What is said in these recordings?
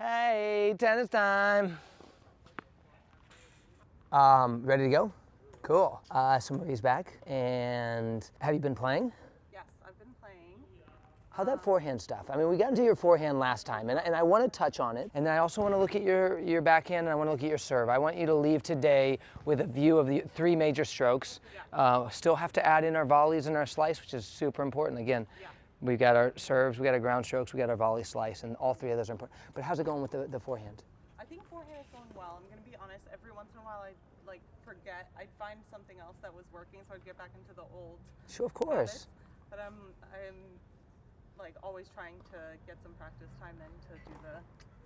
Hey, tennis time. Ready to go? Cool. So Marie's back, and have you been playing? Yes, I've been playing. How'd that forehand stuff? I mean, we got into your forehand last time, and I want to touch on it, and then I also want to look at your backhand, and I want to look at your serve. I want you to leave today with a view of the three major strokes. Still have to add in our volleys and our slice, which is super important. Again, we've got our serves, we got our ground strokes, we got our volley slice, and all three of those are important. But how's it going with the forehand? I think forehand is going well. I'm going to be honest, every once in a while I forget. I'd find something else that was working, so I'd get back into the old Sure, of course. habits. But I'm like always trying to get some practice time then to do the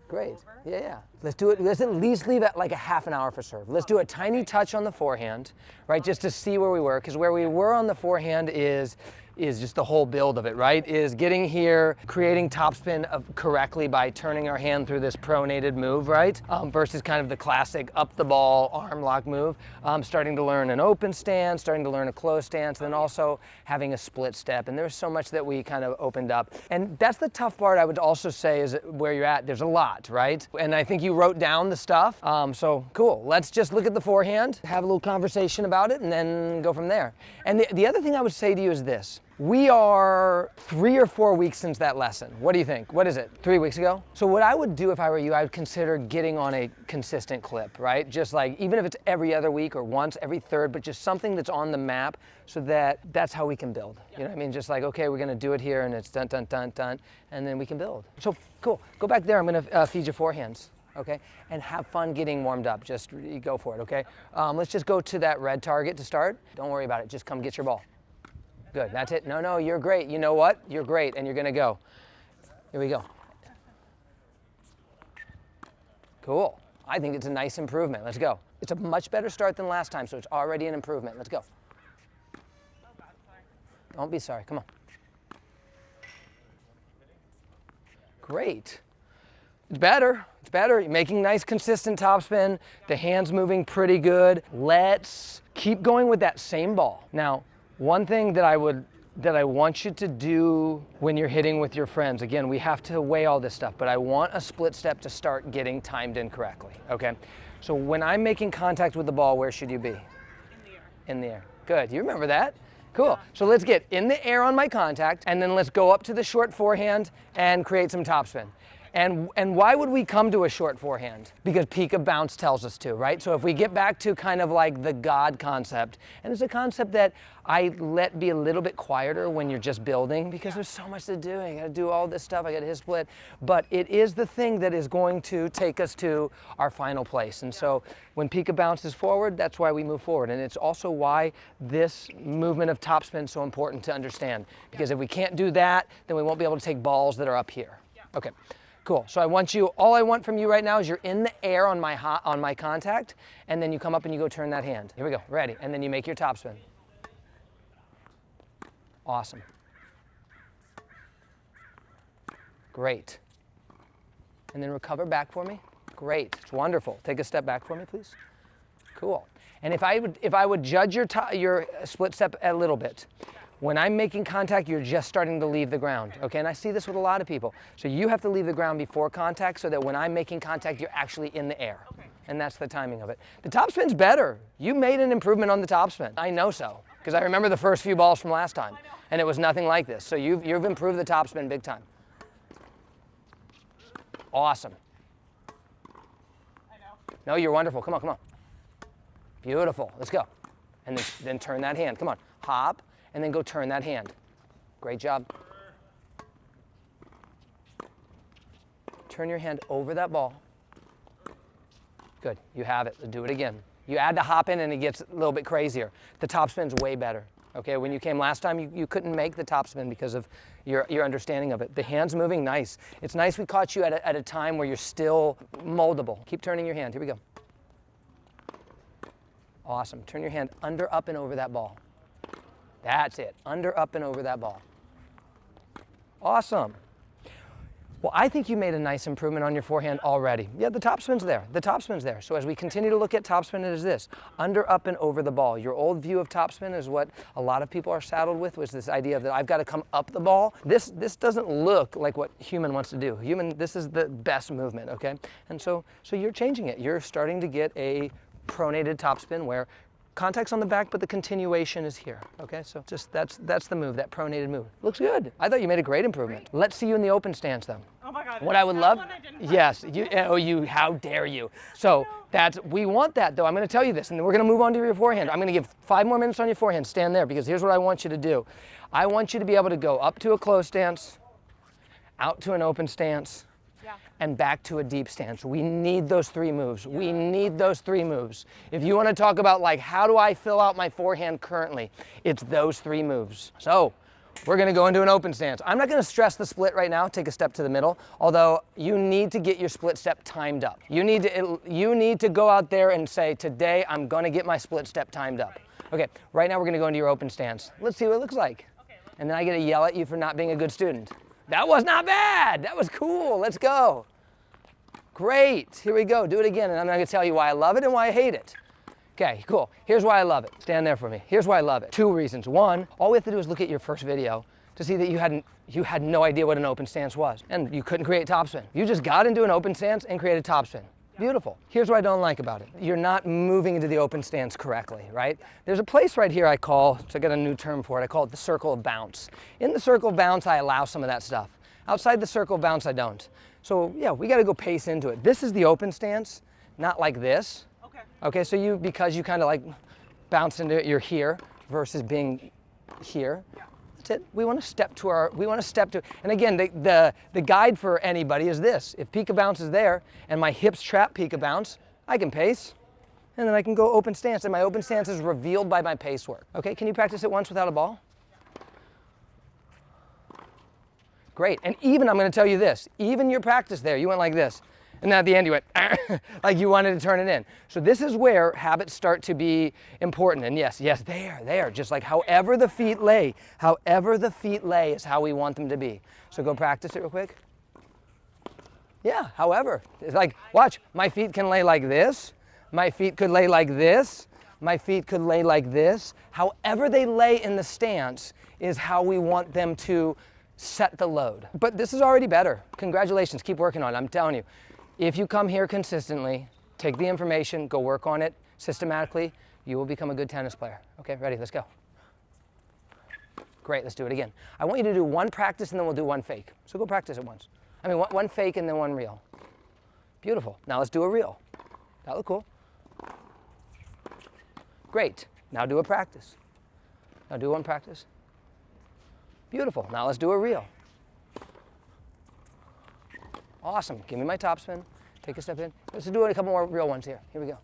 Great. over. Yeah. Let's do it. Let's at least leave it like a half an hour for serve. Let's do a tiny touch on the forehand, right? Just to see where we were, because where we were on the forehand is just the whole build of it, right? Is getting here, creating topspin correctly by turning our hand through this pronated move, right? Versus kind of the classic up the ball arm lock move. Starting to learn an open stance, starting to learn a closed stance, and then also having a split step. And there's so much that we kind of opened up. And that's the tough part, I would also say, is where you're at. There's a lot, right? And I think you wrote down the stuff. So cool. Let's just look at the forehand, have a little conversation about it, and then go from there. And the other thing I would say to you is this. We are 3 or 4 weeks since that lesson. What do you think? What is it, 3 weeks ago? So what I would do if I were you, I would consider getting on a consistent clip, right? Just like, even if it's every other week or once every third, but just something that's on the map so that's how we can build. You know what I mean? Just like, okay, we're gonna do it here and it's dun, dun, dun, dun, and then we can build. So cool, go back there, I'm gonna feed you forehands. Okay, and have fun getting warmed up. Just go for it, okay? Let's just go to that red target to start. Don't worry about it, just come get your ball. Good, that's it. No, you're great. You know what? You're great, and you're gonna go. Here we go. Cool. I think it's a nice improvement. Let's go. It's a much better start than last time, so it's already an improvement. Let's go. Oh God, sorry. Don't be sorry, come on. Great. It's better. It's better. You're making nice, consistent topspin. The hand's moving pretty good. Let's keep going with that same ball. Now, one thing that I want you to do when you're hitting with your friends, again, we have to weigh all this stuff, but I want a split step to start getting timed in correctly, okay? So when I'm making contact with the ball, where should you be? In the air. In the air. Good, you remember that? Cool, so let's get in the air on my contact, and then let's go up to the short forehand and create some topspin. And why would we come to a short forehand? Because peak of bounce tells us to, right? So if we get back to kind of like the God concept, and it's a concept that I let be a little bit quieter when you're just building, because there's so much to do. I gotta do all this stuff, I gotta hit split, but it is the thing that is going to take us to our final place. And so when peak of bounce is forward, that's why we move forward. And it's also why this movement of topspin is so important to understand. Because if we can't do that, then we won't be able to take balls that are up here. Okay. Cool, so all I want from you right now is you're in the air on my contact, and then you come up and you go turn that hand. Here we go, ready, and then you make your topspin. Awesome. Great. And then recover back for me. Great, it's wonderful. Take a step back for me, please. Cool. And if I would judge your split step a little bit, when I'm making contact, you're just starting to leave the ground, okay? And I see this with a lot of people. So you have to leave the ground before contact so that when I'm making contact, you're actually in the air. Okay. And that's the timing of it. The topspin's better. You made an improvement on the topspin. I know so, because I remember the first few balls from last time, and it was nothing like this. So you've improved the topspin big time. Awesome. I know. No, you're wonderful. Come on. Beautiful. Let's go. And then turn that hand. Come on. Hop. And then go turn that hand. Great job. Turn your hand over that ball. Good, you have it. Do it again. You add the hop in and it gets a little bit crazier. The topspin's way better. Okay, when you came last time, you couldn't make the topspin because of your understanding of it. The hand's moving nice. It's nice we caught you at a time where you're still moldable. Keep turning your hand, here we go. Awesome, turn your hand under, up, and over that ball. That's it, under, up, and over that ball. Awesome. Well, I think you made a nice improvement on your forehand already. Yeah, the topspin's there. The topspin's there. So as we continue to look at topspin, it is this: under, up, and over the ball. Your old view of topspin is what a lot of people are saddled with, was this idea that I've got to come up the ball. This doesn't look like what human wants to do. This is the best movement, okay? And so you're changing it. You're starting to get a pronated topspin where contact's on the back, but the continuation is here, okay? So just that's the move, that pronated move. Looks good. I thought you made a great improvement. Let's see you in the open stance, though. Oh my God. What I would love, yes, how dare you. So we want that, though. I'm going to tell you this, and then we're going to move on to your forehand. I'm going to give 5 more minutes on your forehand. Stand there, because here's what I want you to do. I want you to be able to go up to a closed stance, out to an open stance, and back to a deep stance. We need those 3 moves. We need those 3 moves. If you want to talk about, like, how do I fill out my forehand currently, it's those 3 moves. So we're going to go into an open stance. I'm not going to stress the split right now. Take a step to the middle, although you need to get your split step timed up. You need to go out there and say, today I'm going to get my split step timed up. Okay, right now we're going to go into your open stance. Let's see what it looks like. And then I get to yell at you for not being a good student. That was not bad. That was cool. Let's go. Great. Here we go. Do it again. And I'm going to tell you why I love it and why I hate it. Okay, cool. Here's why I love it. Stand there for me. Here's why I love it. 2 reasons. 1, all we have to do is look at your first video to see that you had no idea what an open stance was. And you couldn't create topspin. You just got into an open stance and created topspin. Beautiful. Here's what I don't like about it. You're not moving into the open stance correctly, right? There's a place right here I got a new term for it. I call it the circle of bounce. In the circle of bounce, I allow some of that stuff. Outside the circle of bounce, I don't. So yeah, we got to go pace into it. This is the open stance, not like this. Okay, so because you kind of like bounce into it, you're here versus being here. That's it. We want to step to, and again, the guide for anybody is this. If peak of bounce is there and my hips trap peak of bounce, I can pace, and then I can go open stance, and my open stance is revealed by my pace work. Okay, can you practice it once without a ball? Great, and even, I'm going to tell you this, even your practice there, you went like this, and then at the end you went like you wanted to turn it in. So this is where habits start to be important, and yes, there, just like however the feet lay is how we want them to be. So go practice it real quick. Yeah, however, it's like, watch, my feet can lay like this, my feet could lay like this, my feet could lay like this. However they lay in the stance is how we want them to set the load. But this is already better. Congratulations, keep working on it. I'm telling you, if you come here consistently, take the information, go work on it systematically, you will become a good tennis player. Okay, ready, let's go. Great, let's do it again. I want you to do 1 practice and then we'll do 1 fake. So go practice it once. I mean, 1 fake and then 1 real. Beautiful, now let's do a real. That look cool. Great, now do a practice. Now do 1 practice. Beautiful. Now let's do a reel. Awesome. Give me my topspin. Take a step in. Let's do a couple more real ones here. Here we go.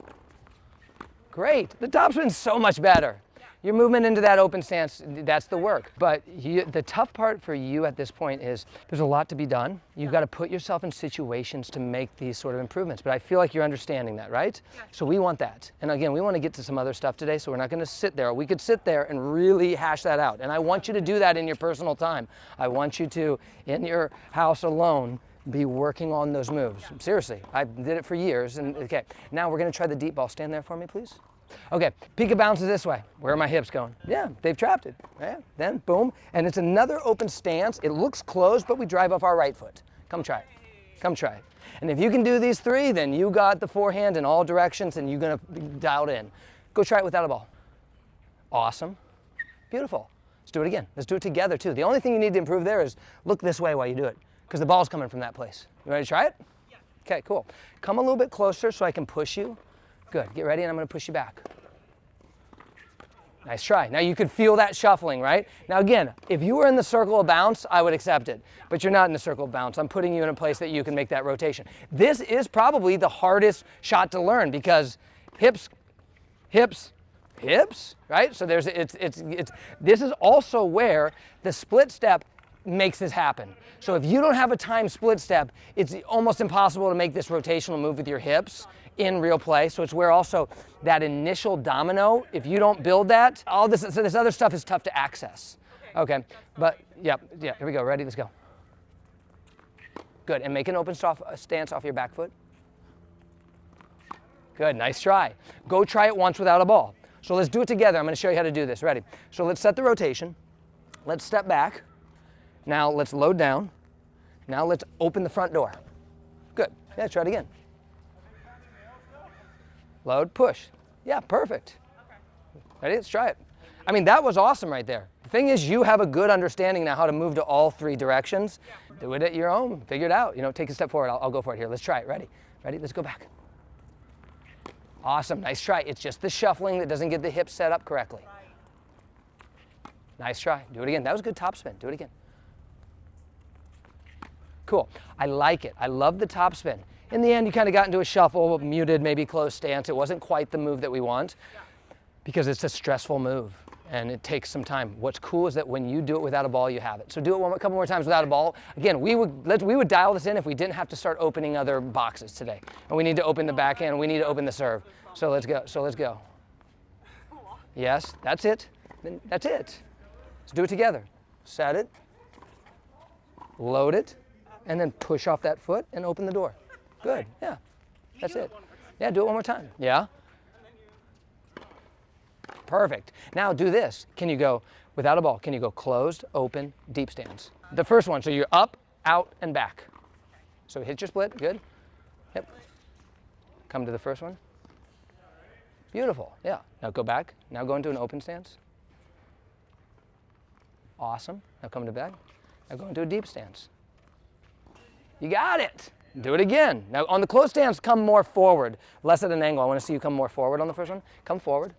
Great. The topspin's so much better. Your movement into that open stance, that's the work. But the tough part for you at this point is there's a lot to be done. You've got to put yourself in situations to make these sort of improvements. But I feel like you're understanding that, right? Yeah. So we want that. And again, we want to get to some other stuff today, so we're not going to sit there. We could sit there and really hash that out. And I want you to do that in your personal time. I want you to, in your house alone, be working on those moves. Seriously, I did it for years. And okay, now we're going to try the deep ball. Stand there for me, please. Okay, peak of bounce is this way. Where are my hips going? Yeah, they've trapped it. Yeah, then boom, and it's another open stance. It looks closed, but we drive off our right foot. Come try it. Come try it. And if you can do these 3, then you got the forehand in all directions and you're gonna be dialed in. Go try it without a ball. Awesome. Beautiful. Let's do it again. Let's do it together too. The only thing you need to improve there is look this way while you do it, because the ball's coming from that place. You ready to try it? Yeah. Okay, cool. Come a little bit closer so I can push you. Good, get ready and I'm gonna push you back. Nice try. Now you could feel that shuffling, right? Now again, if you were in the circle of bounce, I would accept it, but you're not in the circle of bounce. I'm putting you in a place that you can make that rotation. This is probably the hardest shot to learn because hips, right? So this is also where the split step makes this happen. So if you don't have a timed split step, it's almost impossible to make this rotational move with your hips in real play. So it's where also that initial domino, if you don't build that, all this, so this other stuff is tough to access. Okay, but yeah, here we go, ready, let's go. Good, and make an open stance off your back foot. Good, nice try. Go try it once without a ball. So let's do it together. I'm going to show you how to do this. Ready? So let's set the rotation. Let's step back. Now let's load down. Now let's open the front door. Good. Yeah, try it again. Load, push. Yeah, perfect. Ready? Let's try it. I mean, that was awesome right there. The thing is, you have a good understanding now how to move to all 3 directions. Do it at your own. Figure it out. You know, take a step forward. I'll go for it here. Let's try it. Ready? Ready? Let's go back. Awesome. Nice try. It's just the shuffling that doesn't get the hips set up correctly. Nice try. Do it again. That was a good topspin. Do it again. Cool. I like it. I love the topspin. In the end, you kind of got into a shuffle, muted, maybe closed stance. It wasn't quite the move that we want because it's a stressful move and it takes some time. What's cool is that when you do it without a ball, you have it. So do it a couple more times without a ball. Again, we would dial this in if we didn't have to start opening other boxes today. And we need to open the backhand, we need to open the serve. So let's go. So let's go. Yes, that's it. That's it. Let's do it together. Set it, load it, and then push off that foot and open the door. Good, yeah, that's it. Yeah, do it one more time. Yeah. Perfect. Now do this. Can you go, without a ball, can you go closed, open, deep stance? The first one, so you're up, out, and back. So hit your split, good. Yep. Come to the first one. Beautiful, yeah. Now go back. Now go into an open stance. Awesome. Now come to back. Now go into a deep stance. You got it. Do it again. Now on the closed stance, come more forward, less at an angle. I want to see you come more forward on the first one. Come forward.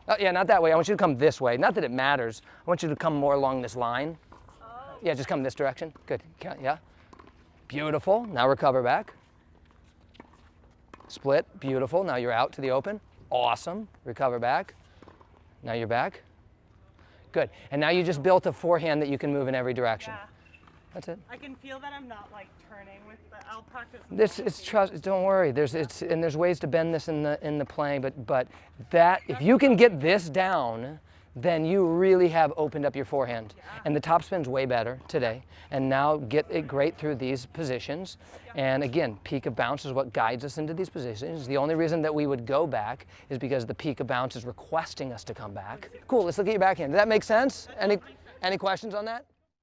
Oh, yeah, not that way. I want you to come this way. Not that it matters. I want you to come more along this line. Yeah, just come this direction. Good. Yeah. Beautiful. Now recover back. Split. Beautiful. Now you're out to the open. Awesome. Recover back. Now you're back. Good. And now you just built a forehand that you can move in every direction. Yeah. That's it. I can feel that I'm not like turning with the, I'll practice. This is trust. Don't worry. There's ways to bend this in the playing, but that if you can get this down, then you really have opened up your forehand. Yeah. And the topspin's way better today. And now get it great through these positions. And again, peak of bounce is what guides us into these positions. The only reason that we would go back is because the peak of bounce is requesting us to come back. Cool. Let's look at your backhand. Does that make sense? Any questions on that?